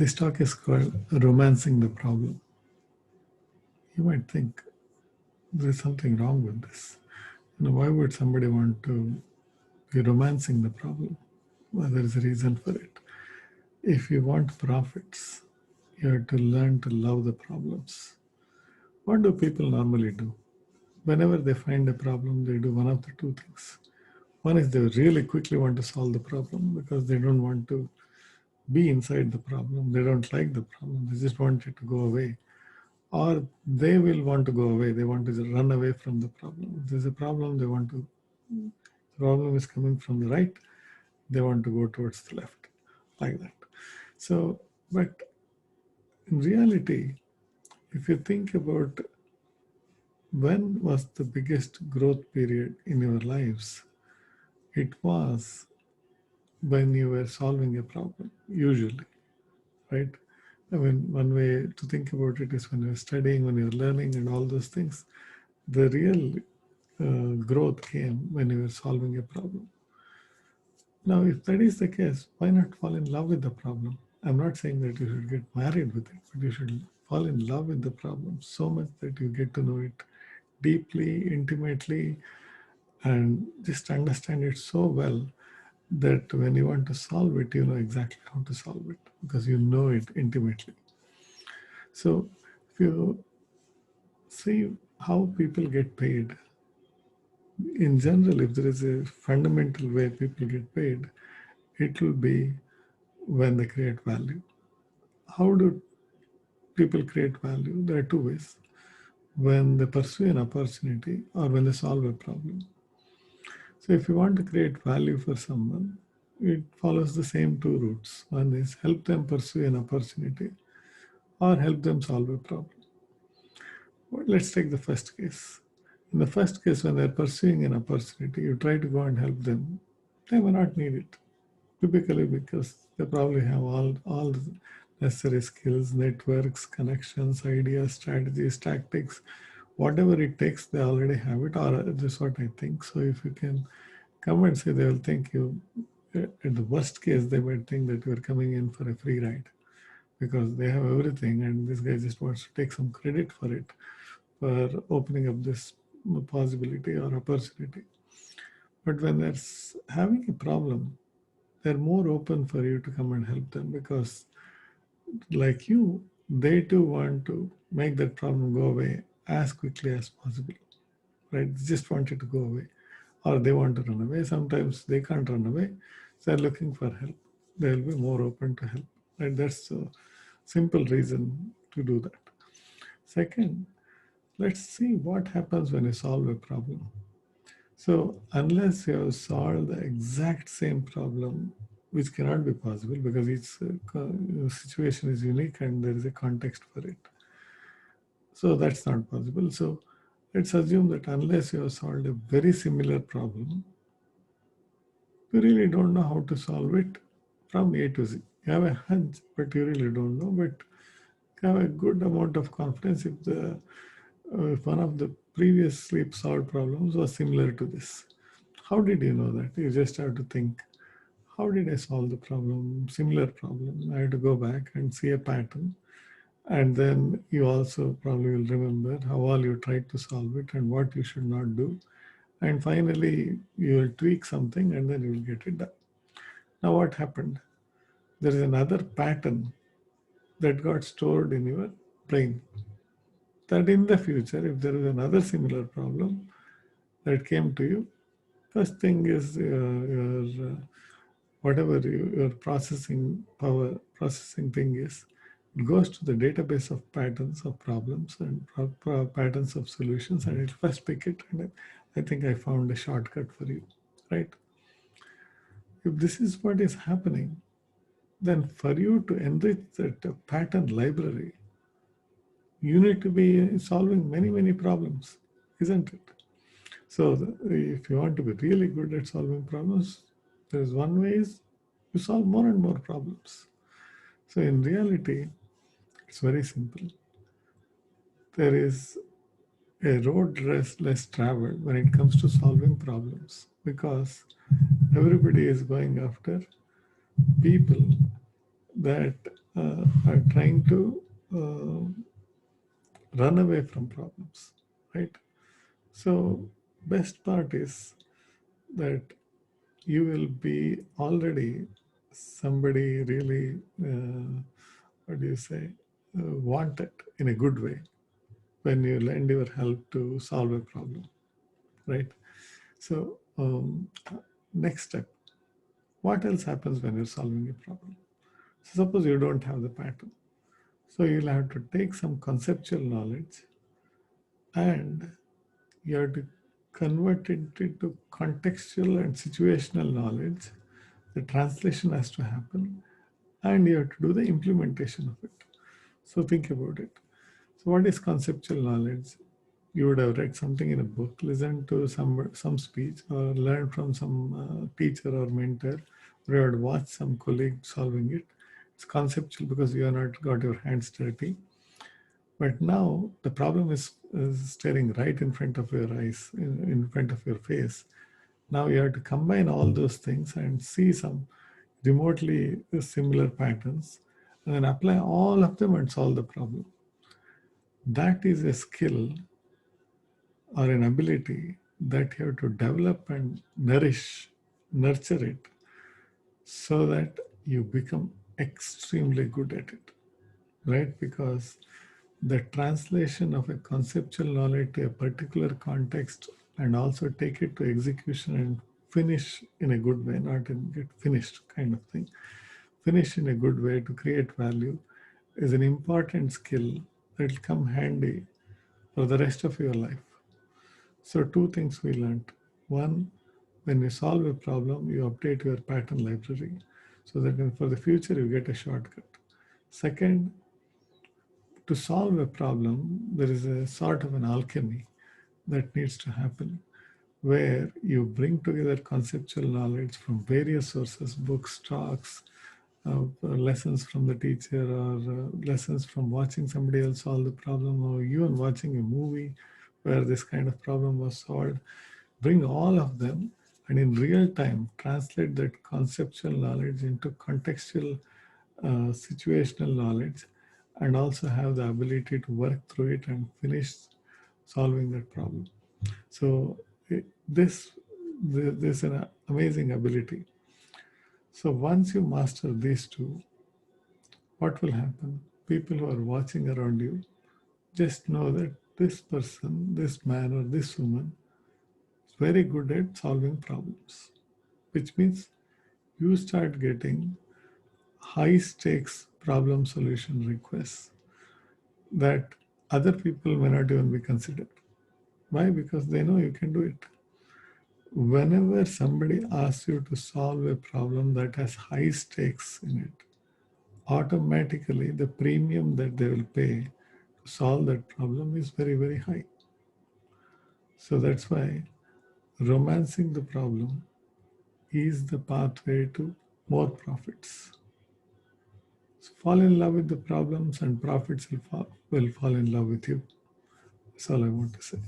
This talk is called Romancing the Problem. You might think there's something wrong with this. Why would somebody want to be romancing the problem? Well, there is a reason for it. If you want profits, you have to learn to love the problems. What do people normally do? Whenever they find a problem, they do one of the two things. One is they really quickly want to solve the problem because they don't want to be inside the problem. They don't like the problem. They just want it to go away. Or they will want to go away. They want to just run away from the problem. If there's a problem, the problem is coming from the right, they want to go towards the left, like that. So, but in reality, if you think about when was the biggest growth period in your lives, it was when you were solving a problem, usually, right? I mean, one way to think about it is when you're studying, when you're learning and all those things, the real growth came when you were solving a problem. Now, if that is the case, why not fall in love with the problem? I'm not saying that you should get married with it, but you should fall in love with the problem so much that you get to know it deeply, intimately, and just understand it so well that when you want to solve it, you know exactly how to solve it because you know it intimately. So if you see how people get paid, in general, if there is a fundamental way people get paid, it will be when they create value. How do people create value? There are two ways. When they pursue an opportunity or when they solve a problem. So if you want to create value for someone, it follows the same two routes. One is help them pursue an opportunity or help them solve a problem. Well, let's take the first case. In the first case, when they're pursuing an opportunity, you try to go and help them. They may not need it, typically because they probably have all the necessary skills, networks, connections, ideas, strategies, tactics, whatever it takes, they already have it, or this is what I think. So if you can come and say, they will think you, in the worst case, they might think that you're coming in for a free ride because they have everything and this guy just wants to take some credit for it, for opening up this possibility or opportunity. But when they're having a problem, they're more open for you to come and help them because, like you, they too want to make that problem go away as quickly as possible, right? They just want it to go away, or they want to run away. Sometimes they can't run away, so they're looking for help. They'll be more open to help, right? That's a simple reason to do that. Second, let's see what happens when you solve a problem. So unless you have solved the exact same problem, which cannot be possible because each situation is unique and there is a context for it. So that's not possible. So let's assume that unless you have solved a very similar problem, you really don't know how to solve it from A to Z. You have a hunch, but you really don't know. But you have a good amount of confidence if one of the previously solved problems was similar to this. How did you know that? You just have to think, how did I solve the problem, similar problem? I have to go back and see a pattern. And then you also probably will remember how all you tried to solve it and what you should not do. And finally, you will tweak something and then you will get it done. Now what happened? There is another pattern that got stored in your brain that in the future, if there is another similar problem that came to you, first thing is your whatever your processing power, processing thing is, it goes to the database of patterns of problems and patterns of solutions, and it'll first pick it. And I think I found a shortcut for you, right? If this is what is happening, then for you to enrich that pattern library, you need to be solving many, many problems, isn't it? So if you want to be really good at solving problems, there's one way is you solve more and more problems. So in reality, it's very simple. There is a road less traveled when it comes to solving problems because everybody is going after people that are trying to run away from problems, right? So, best part is that you will be already somebody really, what do you say, wanted in a good way when you lend your help to solve a problem, right? So, next step, what else happens when you're solving a problem? So suppose you don't have the pattern. So you'll have to take some conceptual knowledge and you have to convert it into contextual and situational knowledge. The translation has to happen and you have to do the implementation of it. So think about it. So what is conceptual knowledge? You would have read something in a book, listened to some speech, or learned from some teacher or mentor, or you had watched some colleague solving it. It's conceptual because you have not got your hands dirty. But now the problem is staring right in front of your eyes, in front of your face. Now you have to combine all those things and see some remotely similar patterns and then apply all of them and solve the problem. That is a skill or an ability that you have to develop and nurture it so that you become extremely good at it, right? Because the translation of a conceptual knowledge to a particular context and also take it to execution and finish in a good way, not in get finished kind of thing, finish in a good way to create value is an important skill that will come handy for the rest of your life. So, two things we learned. One, when you solve a problem, you update your pattern library so that for the future you get a shortcut. Second, to solve a problem, there is a sort of an alchemy that needs to happen where you bring together conceptual knowledge from various sources, books, talks, lessons from the teacher, or lessons from watching somebody else solve the problem, or even watching a movie where this kind of problem was solved. Bring all of them and in real time translate that conceptual knowledge into contextual, situational knowledge, and also have the ability to work through it and finish solving that problem. So this is an amazing ability. So once you master these two, what will happen? People who are watching around you just know that this person, this man or this woman is very good at solving problems, which means you start getting high stakes problem solution requests that other people may not even be considered. Why? Because they know you can do it. Whenever somebody asks you to solve a problem that has high stakes in it, automatically the premium that they will pay to solve that problem is very, very high. So that's why romancing the problem is the pathway to more profits. So fall in love with the problems and profits will fall in love with you. That's all I want to say.